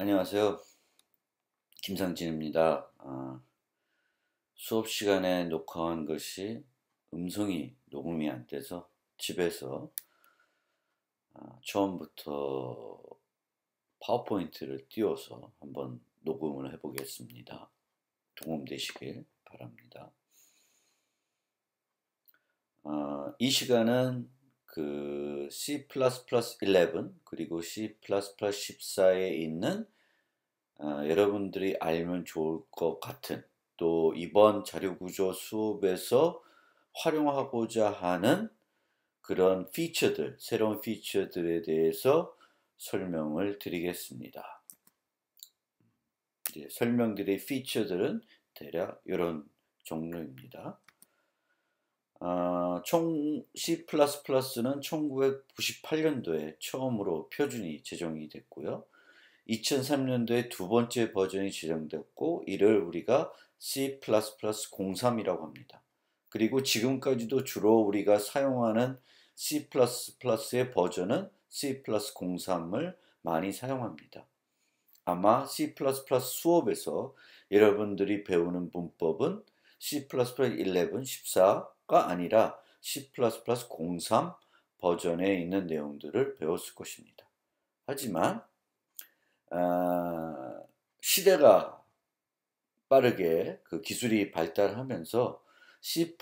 안녕하세요. 김상진입니다. 수업 시간에 녹화한 것이 음성이 녹음이 안 돼서 집에서 처음부터 파워포인트를 띄워서 한번 녹음을 해보겠습니다. 도움되시길 바랍니다. 이 시간은 그 C++11 그리고 C++14에 있는 여러분들이 알면 좋을 것 같은, 또 이번 자료구조 수업에서 활용하고자 하는 그런 피처들, 새로운 피처들에 대해서 설명을 드리겠습니다. 이제 설명드릴 피처들은 대략 이런 종류입니다. 총 C++는 1998년도에 처음으로 표준이 제정이 됐고요. 2003년도에 두 번째 버전이 제정됐고, 이를 우리가 C++03이라고 합니다. 그리고 지금까지도 주로 우리가 사용하는 C++의 버전은 C+03을 많이 사용합니다. 아마 C++ 수업에서 여러분들이 배우는 문법은 C++11, 14가 아니라 C++03 버전에 있는 내용들을 배웠을 것입니다. 하지만 시대가 빠르게 그 기술이 발달하면서 C++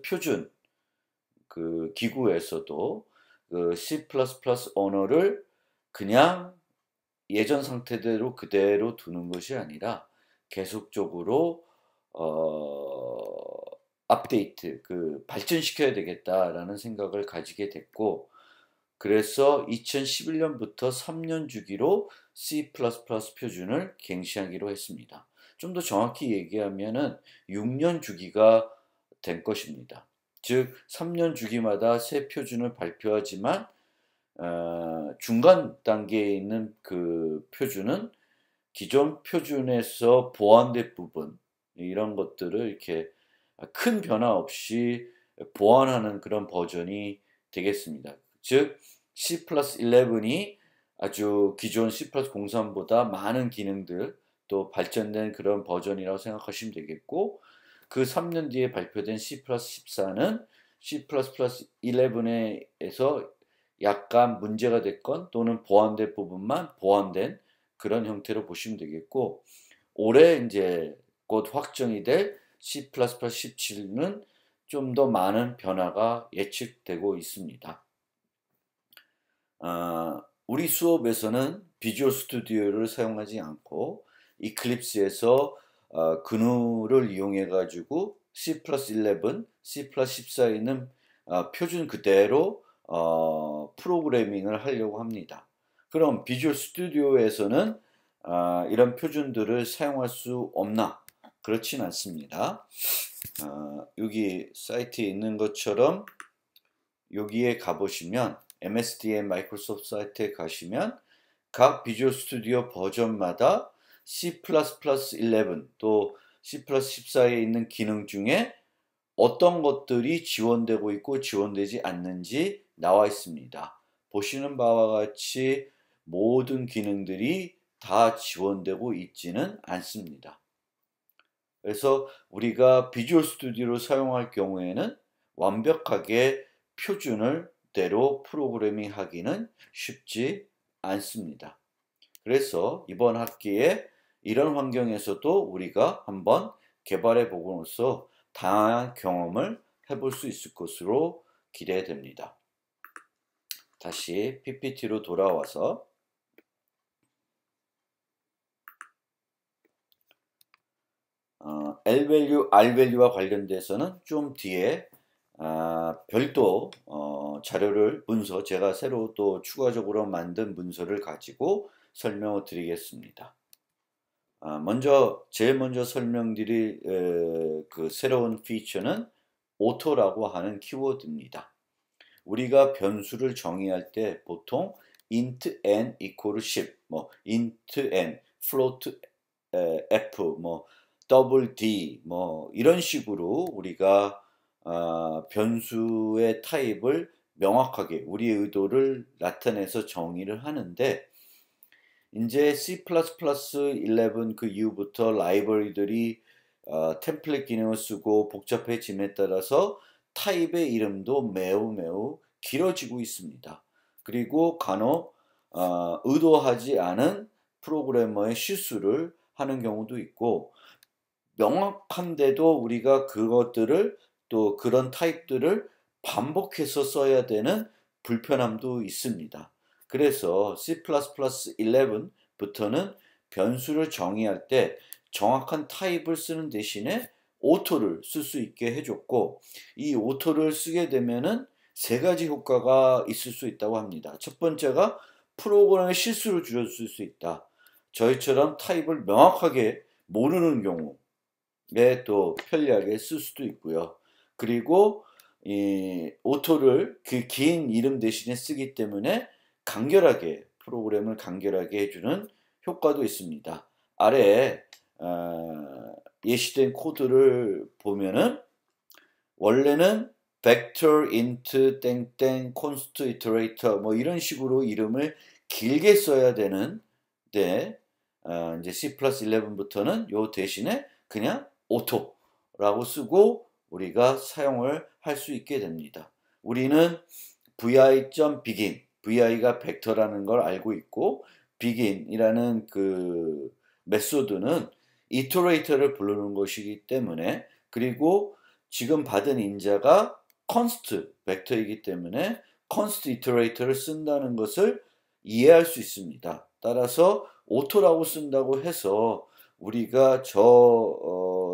표준 그 기구에서도 그 C++ 언어를 그냥 예전 상태대로 그대로 두는 것이 아니라 계속적으로 업데이트, 그 발전시켜야 되겠다라는 생각을 가지게 됐고, 그래서 2011년부터 3년 주기로 C++ 표준을 갱신하기로 했습니다. 좀 더 정확히 얘기하면은 6년 주기가 된 것입니다. 즉 3년 주기마다 새 표준을 발표하지만 중간 단계에 있는 그 표준은 기존 표준에서 보완된 부분, 이런 것들을 이렇게 큰 변화 없이 보완하는 그런 버전이 되겠습니다. 즉 C+11이 아주 기존 C+03보다 많은 기능들, 또 발전된 그런 버전이라고 생각하시면 되겠고, 그 3년 뒤에 발표된 C+14는 C++11에서 약간 문제가 됐건 또는 보완된 부분만 보완된 그런 형태로 보시면 되겠고, 올해 이제 곧 확정이 될 C++17은 좀 더 많은 변화가 예측되고 있습니다. 우리 수업에서는 비주얼 스튜디오를 사용하지 않고 이클립스에서 그누를 이용해 가지고 C+11, C+14에 있는 표준 그대로 프로그래밍을 하려고 합니다. 그럼 비주얼 스튜디오에서는 이런 표준들을 사용할 수 없나? 그렇진 않습니다. 여기 사이트에 있는 것처럼 여기에 가보시면, MSDN 마이크로소프트 사이트에 가시면 각 비주얼 스튜디오 버전마다 C++11 또 C+14에 있는 기능 중에 어떤 것들이 지원되고 있고 지원되지 않는지 나와 있습니다. 보시는 바와 같이 모든 기능들이 다 지원되고 있지는 않습니다. 그래서 우리가 비주얼 스튜디오를 사용할 경우에는 완벽하게 표준을 대로 프로그래밍 하기는 쉽지 않습니다. 그래서 이번 학기에 이런 환경에서도 우리가 한번 개발해 보고서 다양한 경험을 해볼 수 있을 것으로 기대됩니다. 다시 PPT로 돌아와서 L-value, R-value와 관련돼서는 좀 뒤에 별도 자료를, 문서, 제가 새로 또 추가적으로 만든 문서를 가지고 설명을 드리겠습니다. 제일 먼저 설명드릴 그 새로운 피처는 오토라고 하는 키워드입니다. 우리가 변수를 정의할 때 보통 int n equal 10, 뭐 int n, float f, 뭐 double d, 뭐 이런 식으로 우리가 변수의 타입을 명확하게 우리의 의도를 나타내서 정의를 하는데, 이제 C++11 그 이후부터 라이브러리들이 템플릿 기능을 쓰고 복잡해짐에 따라서 타입의 이름도 매우 길어지고 있습니다. 그리고 간혹 의도하지 않은 프로그래머의 실수를 하는 경우도 있고, 명확한데도 우리가 그것들을 또 그런 타입들을 반복해서 써야 되는 불편함도 있습니다. 그래서 C++11부터는 변수를 정의할 때 정확한 타입을 쓰는 대신에 오토를 쓸 수 있게 해줬고, 이 오토를 쓰게 되면은 세 가지 효과가 있을 수 있다고 합니다. 첫 번째가 프로그램의 실수를 줄여줄 수 있다. 저희처럼 타입을 명확하게 모르는 경우에 또 편리하게 쓸 수도 있고요. 그리고 이 오토를 그 긴 이름 대신에 쓰기 때문에 프로그램을 간결하게 해주는 효과도 있습니다. 아래에 예시된 코드를 보면은 원래는 vector int 땡땡 const iterator 뭐 이런 식으로 이름을 길게 써야 되는데 이제 C+11부터는 요 대신에 그냥 오토라고 쓰고 우리가 사용을 할 수 있게 됩니다. 우리는 vi.begin, vi가 벡터라는 걸 알고 있고 begin이라는 그 메소드는 iterator를 부르는 것이기 때문에, 그리고 지금 받은 인자가 const 벡터이기 때문에 const iterator를 쓴다는 것을 이해할 수 있습니다. 따라서 오토라고 쓴다고 해서 우리가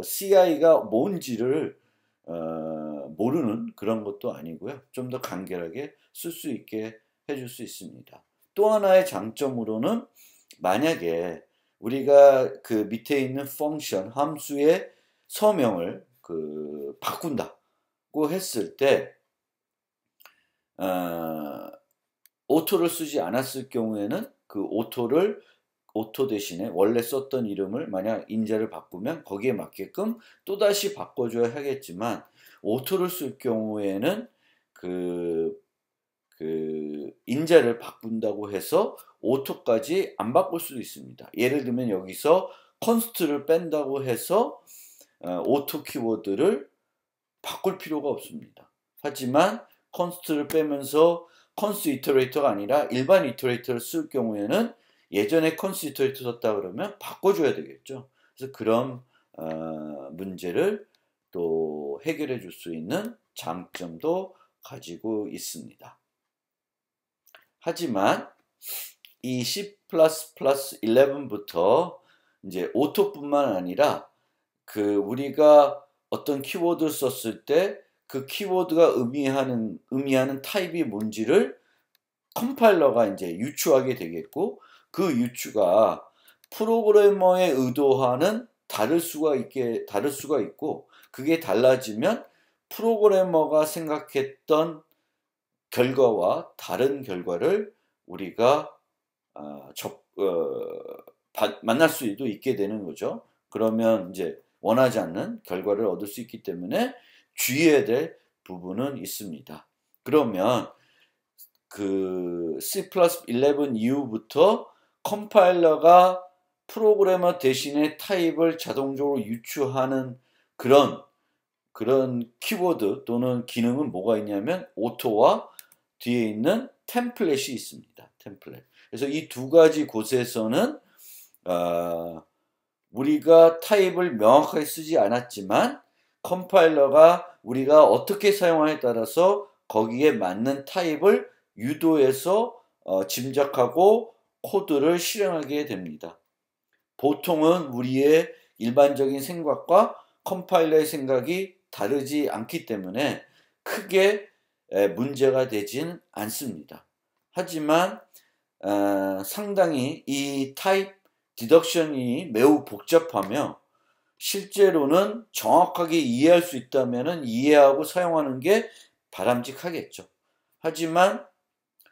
CI가 뭔지를 모르는 그런 것도 아니고요. 좀 더 간결하게 쓸 수 있게 해줄 수 있습니다. 또 하나의 장점으로는 만약에 우리가 그 밑에 있는 펑션 함수의 서명을 바꾼다고 했을 때 오토를 쓰지 않았을 경우에는 그 오토 대신에 원래 썼던 이름을 만약 인자를 바꾸면 거기에 맞게끔 또다시 바꿔줘야 하겠지만, 오토를 쓸 경우에는 그 인자를 바꾼다고 해서 오토까지 안 바꿀 수도 있습니다. 예를 들면 여기서 const를 뺀다고 해서 오토 키워드를 바꿀 필요가 없습니다. 하지만 const를 빼면서 const iterator가 아니라 일반 iterator를 쓸 경우에는 예전에 const iterator 썼다 그러면 바꿔줘야 되겠죠. 그래서 그런 문제를 또 해결해 줄 수 있는 장점도 가지고 있습니다. 하지만 이 C++11부터 이제 오토뿐만 아니라 우리가 어떤 키워드를 썼을 때 그 키워드가 의미하는 타입이 뭔지를 컴파일러가 이제 유추하게 되겠고, 그 유추가 프로그래머의 의도와는 다를 수가 있고, 그게 달라지면 프로그래머가 생각했던 결과와 다른 결과를 우리가 만날 수도 있게 되는 거죠. 그러면 이제 원하지 않는 결과를 얻을 수 있기 때문에 주의해야 될 부분은 있습니다. 그러면 그 C+11 이후부터 컴파일러가 프로그래머 대신에 타입을 자동적으로 유추하는 그런 키워드 또는 기능은 뭐가 있냐면 오토와 뒤에 있는 템플릿이 있습니다. 템플릿. 그래서 이 두 가지 곳에서는 우리가 타입을 명확하게 쓰지 않았지만 컴파일러가 우리가 어떻게 사용하냐에 따라서 거기에 맞는 타입을 유도해서 짐작하고 코드를 실행하게 됩니다. 보통은 우리의 일반적인 생각과 컴파일러의 생각이 다르지 않기 때문에 크게 문제가 되진 않습니다. 하지만 상당히 이 타입 디덕션이 매우 복잡하며 실제로는 정확하게 이해할 수 있다면 이해하고 사용하는 게 바람직하겠죠. 하지만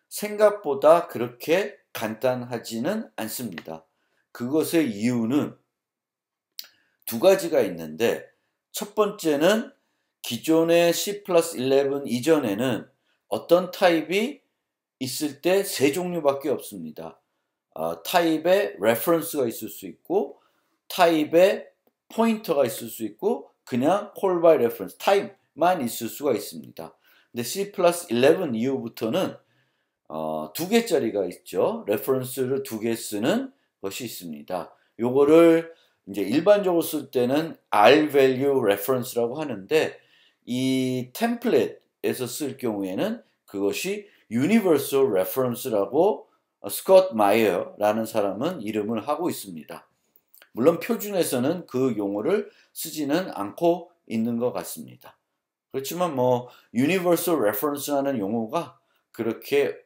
생각보다 그렇게 간단하지는 않습니다. 그것의 이유는 두 가지가 있는데, 첫 번째는 기존의 C+11 이전에는 어떤 타입이 있을 때 세 종류밖에 없습니다. 타입의 레퍼런스가 있을 수 있고 타입의 포인터가 있을 수 있고 그냥 call by reference 타입만 있을 수가 있습니다. 근데 C+11 이후부터는 2개짜리가 있죠. 레퍼런스를 2개 쓰는 것이 있습니다. 요거를 이제 일반적으로 쓸 때는 R value reference라고 하는데 이 템플릿에서 쓸 경우에는 그것이 universal reference라고 스콧 마이어라는 사람은 이름을 하고 있습니다. 물론 표준에서는 그 용어를 쓰지는 않고 있는 것 같습니다. 그렇지만 뭐 universal reference라는 용어가 그렇게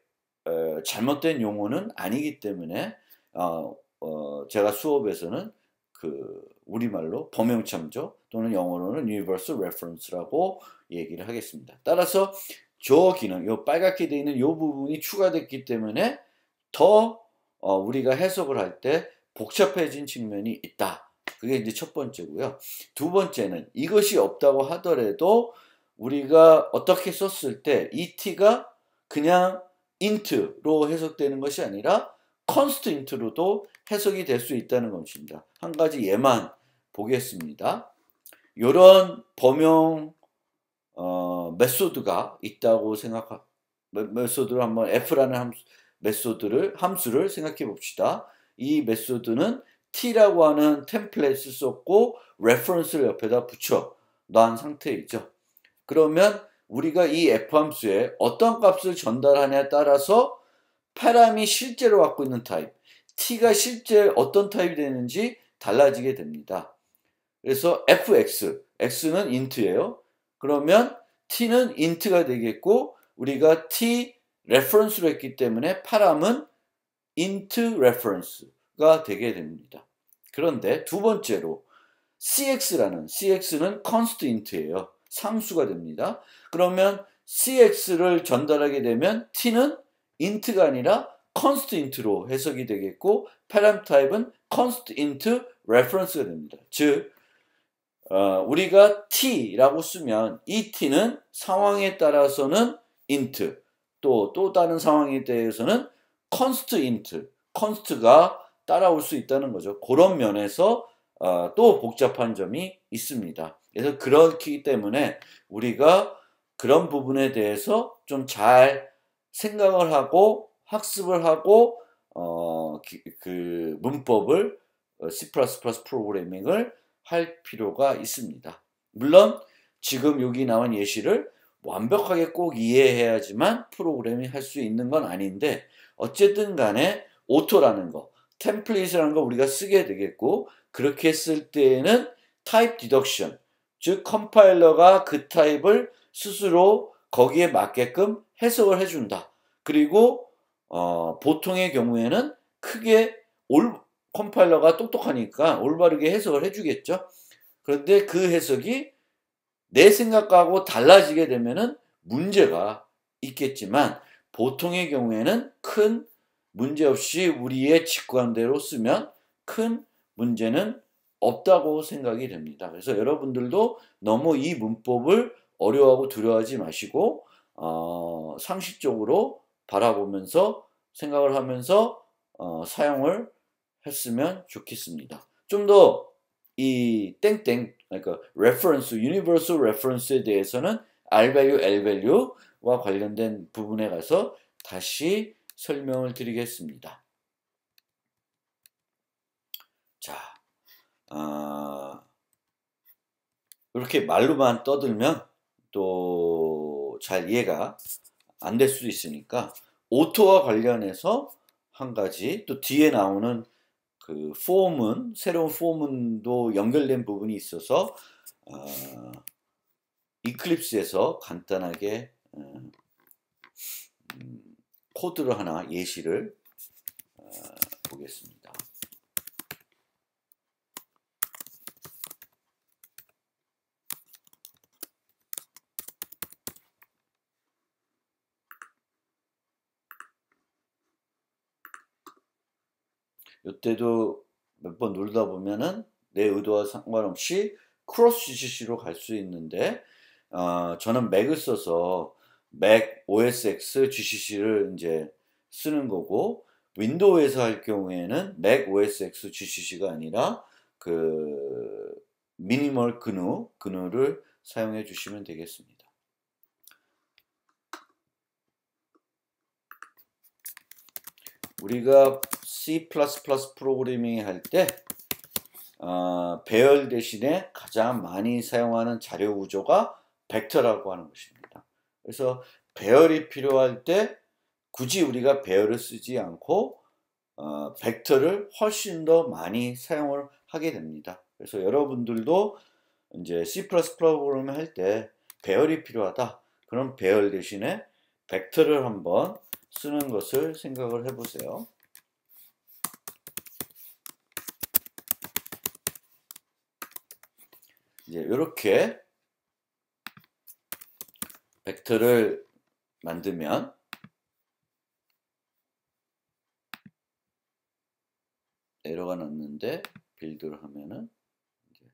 잘못된 용어는 아니기 때문에 제가 수업에서는 그 우리말로 범용참조 또는 영어로는 universal reference라고 얘기를 하겠습니다. 따라서 저 기능, 요 빨갛게 되어 있는 요 부분이 추가됐기 때문에 더 우리가 해석을 할 때 복잡해진 측면이 있다. 그게 이제 첫 번째고요. 두 번째는 이것이 없다고 하더라도 우리가 어떻게 썼을 때 이 t가 그냥 int로 해석되는 것이 아니라 constant로도 해석이 될 수 있다는 것입니다. 한 가지 예만 보겠습니다. 이런 범용 메소드가 있다고 메소드를 한번 f라는 함수를 생각해 봅시다. 이 메소드는 t라고 하는 템플릿을 썼고 reference를 옆에다 붙여 놓은 상태이죠. 그러면 우리가 이 f 함수에 어떤 값을 전달하냐에 따라서 파람이 실제로 갖고 있는 타입, t가 실제 어떤 타입이 되는지 달라지게 됩니다. 그래서 fx, x는 int예요. 그러면 t는 int가 되겠고 우리가 t reference로 했기 때문에 파람은 int reference가 되게 됩니다. 그런데 두 번째로 cx는 constant예요. 상수가 됩니다. 그러면 cx를 전달하게 되면 t는 int가 아니라 constant로 해석이 되겠고 param 타입은 constant reference가 됩니다. 즉 우리가 t라고 쓰면 이 t는 상황에 따라서는 int 또 다른 상황에 대해서는 const가 따라올 수 있다는 거죠. 그런 면에서 또 복잡한 점이 있습니다. 그래서 그렇기 때문에 우리가 그런 부분에 대해서 좀 잘 생각을 하고 학습을 하고 그 문법을 C++ 프로그래밍을 할 필요가 있습니다. 물론 지금 여기 나온 예시를 완벽하게 꼭 이해해야지만 프로그래밍 할 수 있는 건 아닌데 어쨌든 간에 오토라는 거, 템플릿이라는 거 우리가 쓰게 되겠고 그렇게 쓸 때에는 타입 디덕션, 즉 컴파일러가 그 타입을 스스로 거기에 맞게끔 해석을 해준다. 그리고 보통의 경우에는 크게 컴파일러가 똑똑하니까 올바르게 해석을 해주겠죠. 그런데 그 해석이 내 생각하고 달라지게 되면은 문제가 있겠지만 보통의 경우에는 큰 문제 없이 우리의 직관대로 쓰면 큰 문제는 없다고 생각이 됩니다. 그래서 여러분들도 너무 이 문법을 어려워하고 두려워하지 마시고 상식적으로 바라보면서 생각을 하면서 사용을 했으면 좋겠습니다. 좀 더 이 땡땡 그러니까 reference, universal reference에 대해서는 R value, L value와 관련된 부분에 가서 다시 설명을 드리겠습니다. 자, 이렇게 말로만 떠들면 또 잘 이해가 안 될 수도 있으니까 오토와 관련해서 한 가지 또 뒤에 나오는 그 포문, 새로운 포문도 연결된 부분이 있어서 이클립스에서 간단하게 코드를 하나 예시를 보겠습니다. 이때도 몇 번 누르다 보면은 내 의도와 상관없이 크로스 GCC로 갈 수 있는데 저는 맥을 써서 맥 OS X GCC를 이제 쓰는 거고 윈도우에서 할 경우에는 맥 OS X GCC가 아니라 그 미니멀 GNU를 사용해 주시면 되겠습니다. 우리가 C++ 프로그래밍 할 때 배열 대신에 가장 많이 사용하는 자료 구조가 벡터라고 하는 것입니다. 그래서 배열이 필요할 때 굳이 우리가 배열을 쓰지 않고 벡터를 훨씬 더 많이 사용을 하게 됩니다. 그래서 여러분들도 이제 C++ 프로그래밍 할 때 배열이 필요하다. 그럼 배열 대신에 벡터를 한번 쓰는 것을 생각을 해보세요. 이제 이렇게 벡터를 만들면 에러가 났는데 빌드를 하면은 이제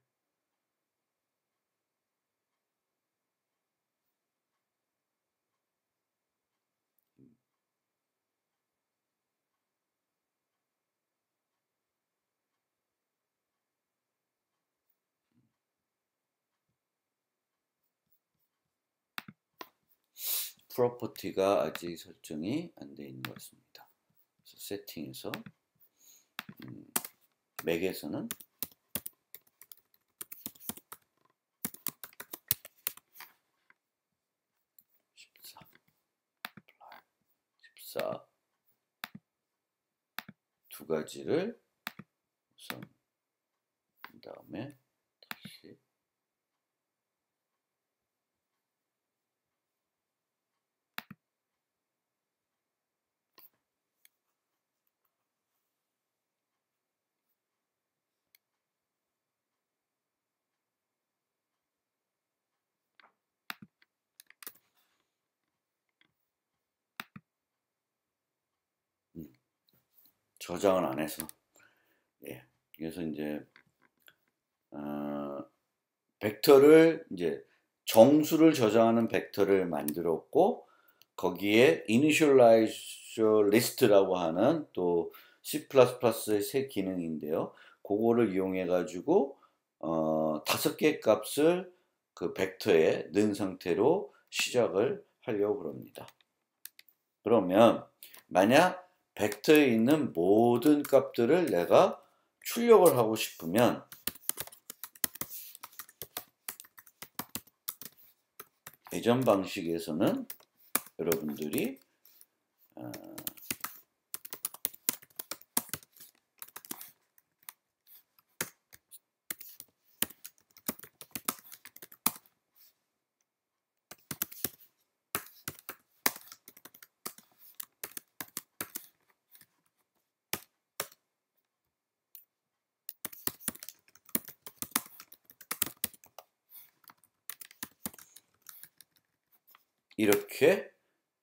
프로퍼티가 아직 설정이 안 되어 있는 것 같습니다. 그래서 세팅에서 맥에서는 14 두 가지를 우선 그 다음에 다시 저장을 안 해서 예. 그래서 이제 벡터를 이제 정수를 저장하는 벡터를 만들었고 거기에 initializer list라고 하는 또 C++의 새 기능인데요. 그거를 이용해 가지고 5개 값을 그 벡터에 넣은 상태로 시작을 하려고 합니다. 그러면 만약 벡터에 있는 모든 값들을 내가 출력을 하고 싶으면 예전 방식에서는 여러분들이 이렇게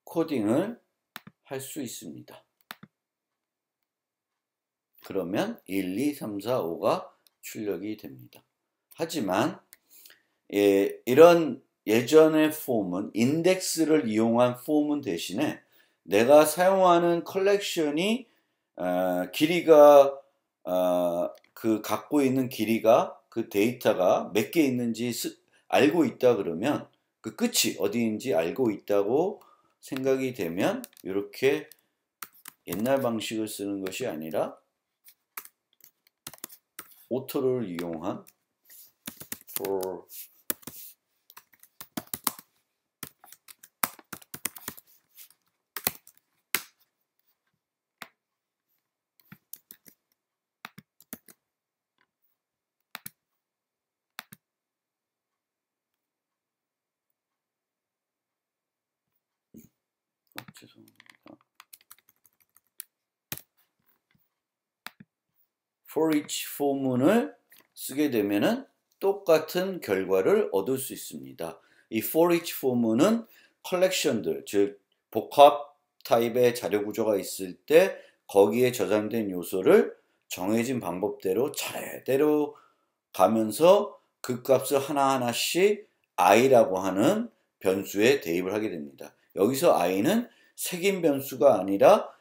코딩을 할 수 있습니다. 그러면 1, 2, 3, 4, 5가 출력이 됩니다. 하지만 이런 예전의 폼은 인덱스를 이용한 폼은 대신에 내가 사용하는 컬렉션이 길이가 그 갖고 있는 길이가 그 데이터가 몇 개 있는지 알고 있다 그러면 그 끝이 어디인지 알고 있다고 생각이 되면 이렇게 옛날 방식을 쓰는 것이 아니라 오토를 이용한 for 죄송합니다. for each 포문을 쓰게 되면은 똑같은 결과를 얻을 수 있습니다. 이 for each 포문은 컬렉션들, 즉 복합 타입의 자료 구조가 있을 때 거기에 저장된 요소를 정해진 방법대로 차례대로 가면서 그 값을 하나하나씩 i라고 하는 변수에 대입을 하게 됩니다. 여기서 i는 색인 변수가 아니라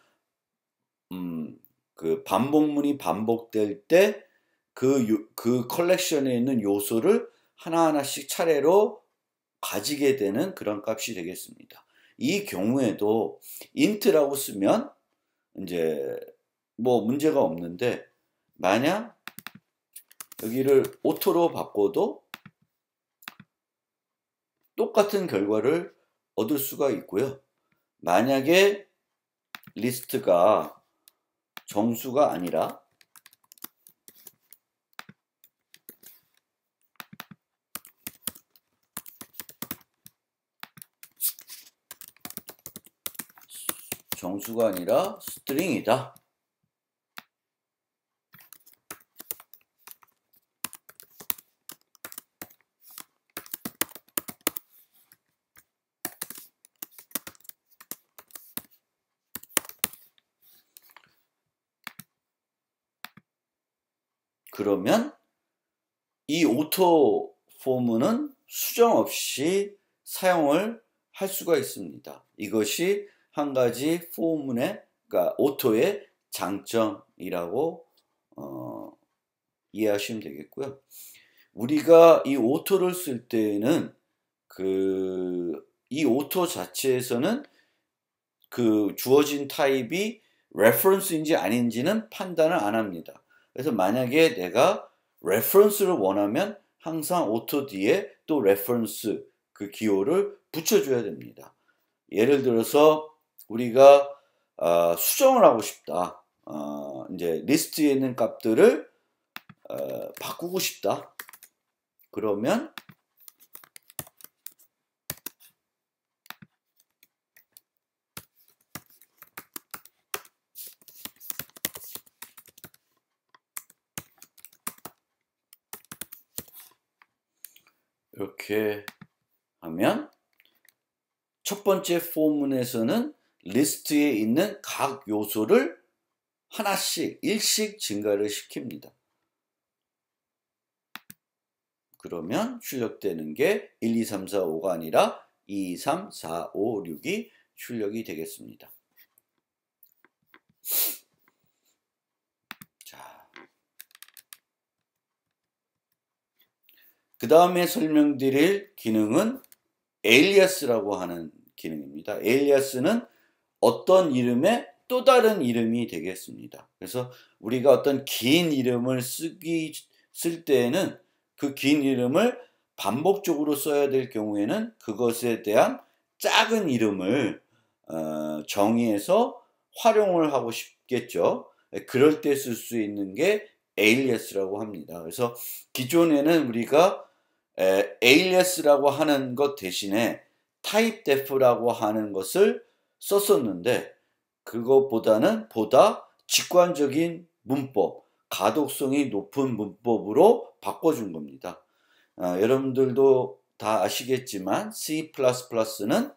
그 반복문이 반복될 때 그 컬렉션에 있는 요소를 하나하나씩 차례로 가지게 되는 그런 값이 되겠습니다. 이 경우에도 int라고 쓰면 이제 뭐 문제가 없는데, 만약 여기를 auto로 바꿔도 똑같은 결과를 얻을 수가 있고요. 만약에 리스트가 정수가 아니라 스트링이다. 그러면 이 오토 폼은 수정 없이 사용을 할 수가 있습니다. 이것이 한 가지 폼문의, 그러니까 오토의 장점이라고 이해하시면 되겠고요. 우리가 이 오토를 쓸 때에는 이 오토 자체에서는 그 주어진 타입이 reference인지 아닌지는 판단을 안 합니다. 그래서 만약에 내가 reference를 원하면 항상 오토 뒤에 또 reference 그 기호를 붙여줘야 됩니다. 예를 들어서 우리가 수정을 하고 싶다. 이제 리스트에 있는 값들을 바꾸고 싶다. 그러면 이렇게 하면 첫 번째 포문에서는 리스트에 있는 각 요소를 하나씩, 일씩 증가를 시킵니다. 그러면 출력되는 게 1, 2, 3, 4, 5가 아니라 2, 3, 4, 5, 6이 출력이 되겠습니다. 자, 그 다음에 설명드릴 기능은 alias라고 하는 기능입니다. alias는 어떤 이름의 또 다른 이름이 되겠습니다. 그래서 우리가 어떤 긴 이름을 쓸 때에는 그 긴 이름을 반복적으로 써야 될 경우에는 그것에 대한 작은 이름을 정의해서 활용을 하고 싶겠죠. 그럴 때 쓸 수 있는 게 alias라고 합니다. 그래서 기존에는 우리가 alias라고 하는 것 대신에 typedef라고 하는 것을 썼었는데, 그것보다는 보다 직관적인 문법, 가독성이 높은 문법으로 바꿔준 겁니다. 여러분들도 다 아시겠지만 C++는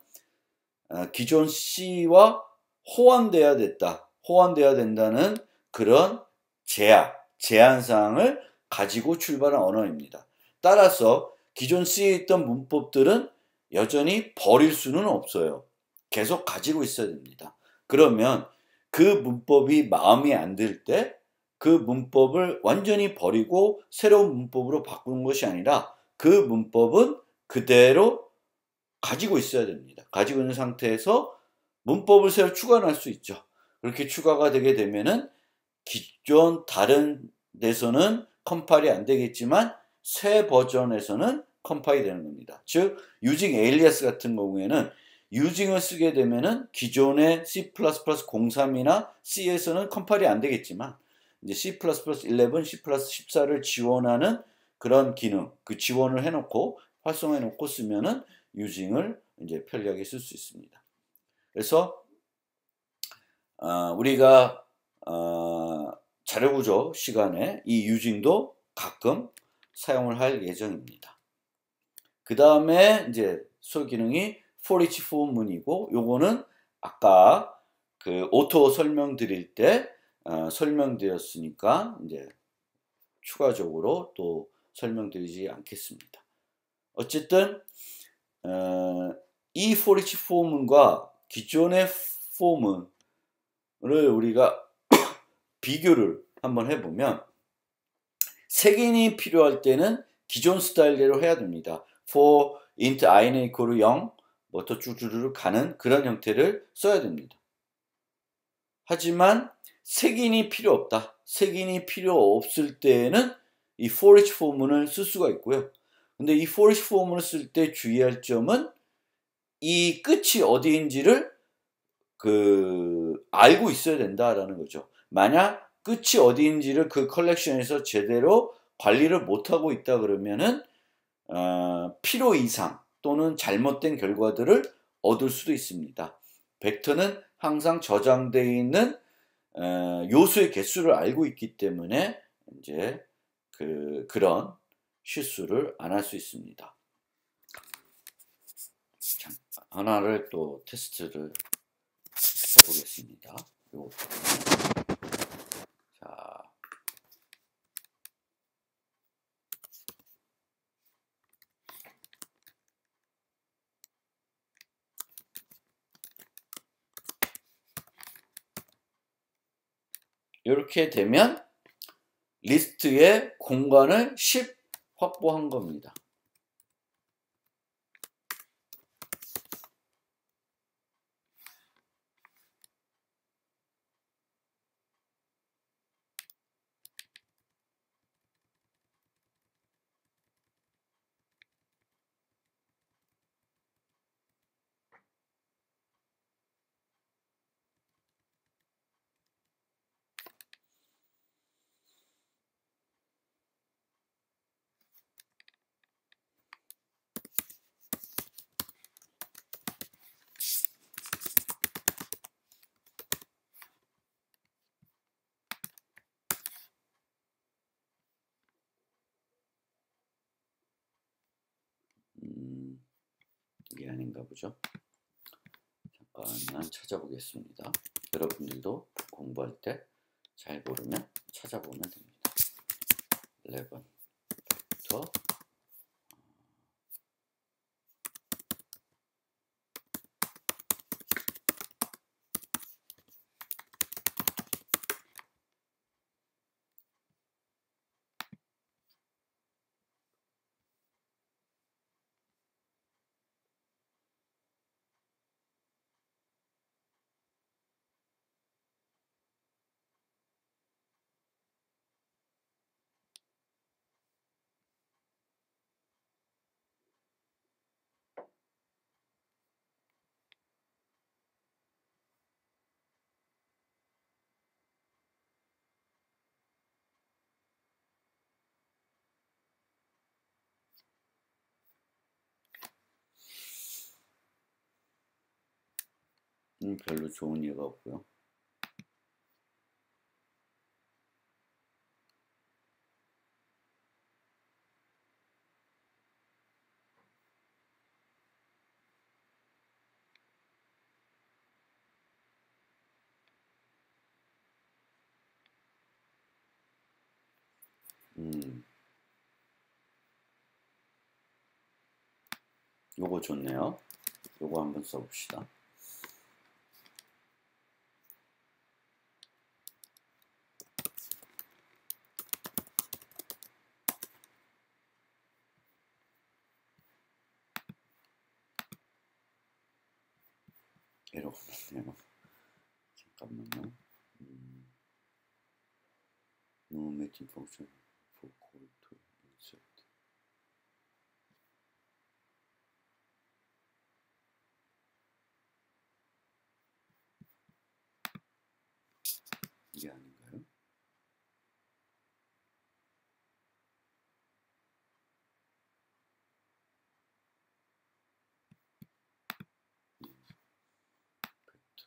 기존 C와 호환돼야 된다는 그런 제한사항을 가지고 출발한 언어입니다. 따라서 기존 C에 있던 문법들은 여전히 버릴 수는 없어요. 계속 가지고 있어야 됩니다. 그러면 그 문법이 마음에 안 들 때 그 문법을 완전히 버리고 새로운 문법으로 바꾸는 것이 아니라 그 문법은 그대로 가지고 있어야 됩니다. 가지고 있는 상태에서 문법을 새로 추가할 수 있죠. 그렇게 추가가 되게 되면은 기존 다른 데서는 컴파일이 안 되겠지만 새 버전에서는 컴파일이 되는 겁니다. 즉, using alias 같은 경우에는 using을 쓰게 되면은 기존의 C++ 03이나 C에서는 컴파일이 안 되겠지만 이제 C++ 11, C++ 14를 지원하는 그런 기능, 그 지원을 해놓고 활성화해 놓고 쓰면은 using을 이제 편리하게 쓸 수 있습니다. 그래서 우리가 자료구조 시간에 이 using도 가끔 사용을 할 예정입니다. 그 다음에 이제 소 기능이 for each 포문이고, 요거는 아까 그 오토 설명드릴 때 설명드렸으니까 이제 추가적으로 또 설명드리지 않겠습니다. 어쨌든 이 for each 포문과 기존의 포문을 우리가 비교를 한번 해보면 색인이 필요할 때는 기존 스타일대로 해야 됩니다. for int i는 equal 0 뭐 또 쭉쭉쭉 가는 그런 형태를 써야 됩니다. 하지만 색인이 필요 없다. 색인이 필요 없을 때에는 이 for each 포문을 쓸 수가 있고요. 근데 이 for each 포문을 쓸 때 주의할 점은 이 끝이 어디인지를 알고 있어야 된다라는 거죠. 만약 끝이 어디인지를 그 컬렉션에서 제대로 관리를 못하고 있다 그러면은 필요 이상 또는 잘못된 결과들을 얻을 수도 있습니다. 벡터는 항상 저장되어 있는 요소의 개수를 알고 있기 때문에 이제 그런 실수를 안 할 수 있습니다. 자, 하나를 또 테스트를 해보겠습니다. 자, 이렇게 되면 리스트의 공간을 10 확보한 겁니다. 이게 아닌가 보죠. 잠깐만 찾아보겠습니다. 여러분들도 공부할 때 잘 모르면 찾아보면 됩니다. 11부터 별로 좋은 예가 없고요. 요거 좋네요. 요거 한번 써봅시다. 에러가 났네요. 잠깐만요. No matching function for call to insert. 이게 아닌가요?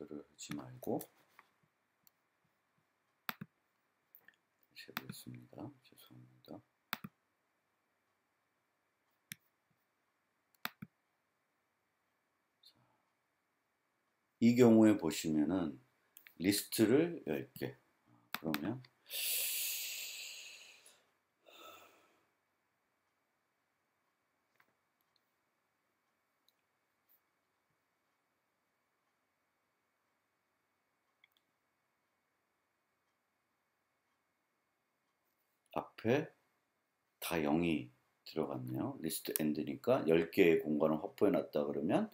벡터를 하지 말고 다시 해보겠습니다. 죄송합니다. 이 경우에 보시면은 리스트를 10개. 그러면 앞에 다 0이 들어갔네요. 리스트 엔드니까 10개의 공간을 확보해 놨다 그러면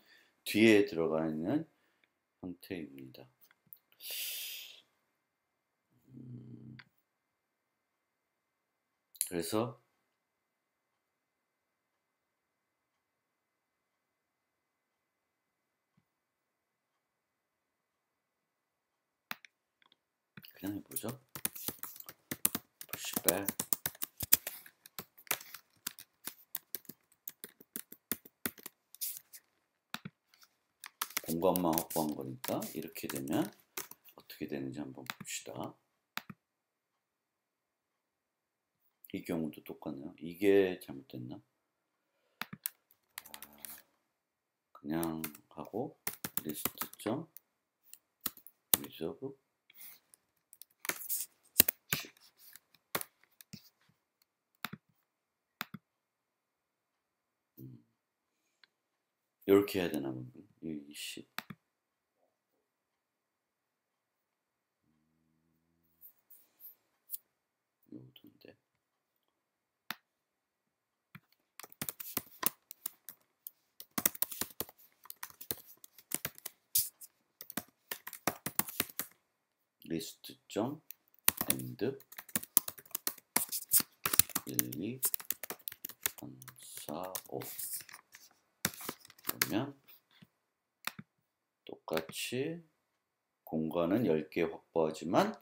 뒤에 들어가 있는 형태입니다. 그래서 그냥 해보죠. pushback 공간만 확보한 거니까 이렇게 되면 어떻게 되는지 한번 봅시다. 이 경우도 똑같네요. 이게 잘못됐나? 그냥 하고 리스트.reserve 이렇게 해야 되나 보네. 이 10. 요던데. 리스트.end 1, 2, 3, 4, 5 그러면 똑같이 공간은 10개 확보하지만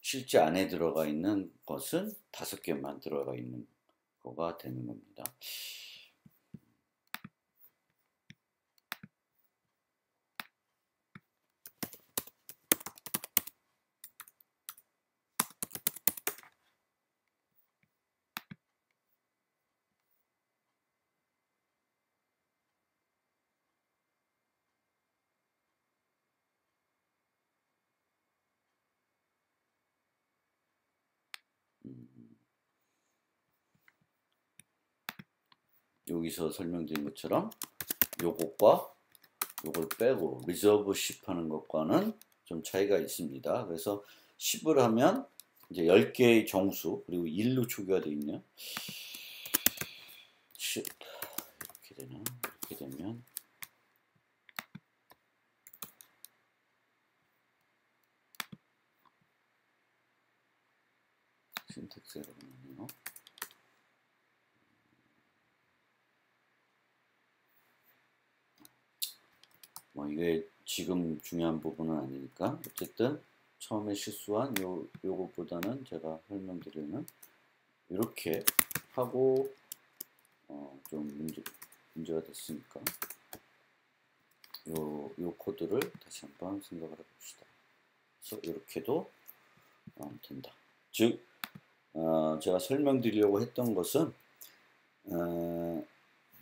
실제 안에 들어가 있는 것은 5개만 들어가 있는 거가 되는 겁니다. 여기서 설명드린 것처럼 요것과 요걸 빼고 리저브 10 하는 것과는 좀 차이가 있습니다. 그래서 10을 하면 이제 10개의 정수 그리고 1로 초기화 되어 있네요. 10 이렇게 되나? 이렇게 되면 신텍스 에러가 나네요. 뭐 이게 지금 중요한 부분은 아니니까 어쨌든 처음에 실수한 요거보다는 제가 설명드리는 이렇게 하고 좀 문제가 됐으니까 요 코드를 다시 한번 생각을 해봅시다. 그래서 이렇게도 된다. 즉 제가 설명드리려고 했던 것은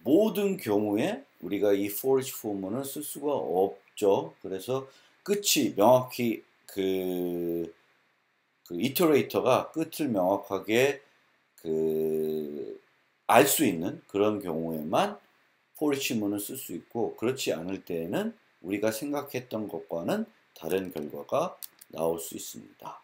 모든 경우에 우리가 이 for each 포문을 쓸 수가 없죠. 그래서 끝이 명확히 그 이터레이터가 끝을 명확하게 알 수 있는 그런 경우에만 for each 문을 쓸 수 있고 그렇지 않을 때에는 우리가 생각했던 것과는 다른 결과가 나올 수 있습니다.